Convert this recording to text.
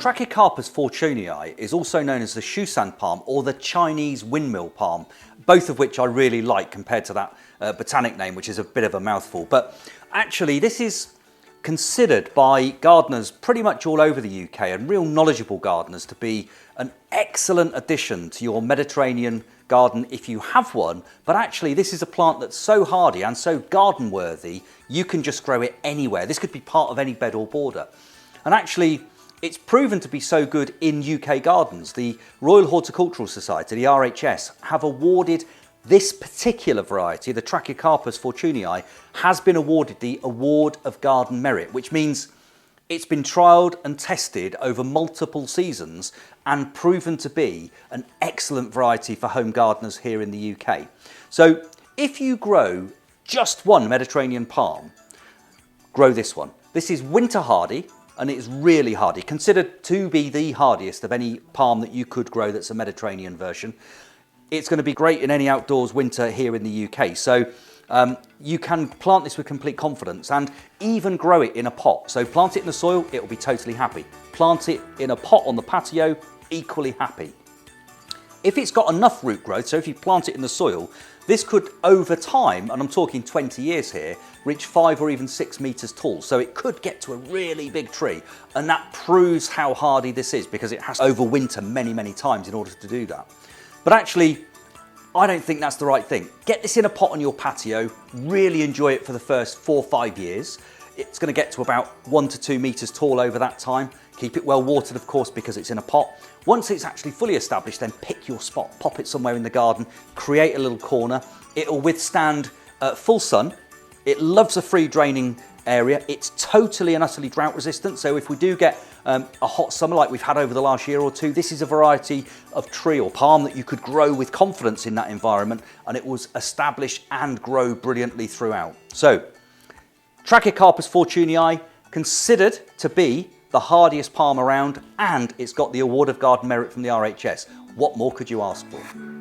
Trachycarpus fortunei is also known as the Chusan Palm or the Chinese Windmill Palm, both of which I really like compared to that botanic name, which is a bit of a mouthful. But actually this is considered by gardeners pretty much all over the UK and real knowledgeable gardeners to be an excellent addition to your Mediterranean garden if you have one. But actually this is a plant that's so hardy and so garden worthy, you can just grow it anywhere. This could be part of any bed or border. And actually it's proven to be so good in UK gardens. The Royal Horticultural Society, the RHS, have awarded this particular variety, the Trachycarpus fortunei, has been awarded the Award of Garden Merit, which means it's been trialled and tested over multiple seasons and proven to be an excellent variety for home gardeners here in the UK. So if you grow just one Mediterranean palm, grow this one. This is winter hardy, and it's really hardy, considered to be the hardiest of any palm that you could grow that's a Mediterranean version. It's going to be great in any outdoors winter here in the UK. So you can plant this with complete confidence and even grow it in a pot. So plant it in the soil, it will be totally happy. Plant it in a pot on the patio, equally happy. If it's got enough root growth, so if you plant it in the soil, this could over time, and I'm talking 20 years here, reach 5 or even 6 meters tall. So it could get to a really big tree, and that proves how hardy this is because it has to overwinter many, many times in order to do that. But actually, I don't think that's the right thing. Get this in a pot on your patio, really enjoy it for the first 4 or 5 years. It's going to get to about 1 to 2 meters tall over that time. Keep it well watered, of course, because it's in a pot. Once it's actually fully established, then pick your spot, pop it somewhere in the garden, create a little corner. It'll withstand full sun. It loves a free draining area. It's totally and utterly drought resistant. So if we do get a hot summer like we've had over the last year or two, this is a variety of tree or palm that you could grow with confidence in that environment, and it will establish and grow brilliantly throughout. So Trachycarpus fortunei, considered to be the hardiest palm around, and it's got the Award of Garden Merit from the RHS. What more could you ask for?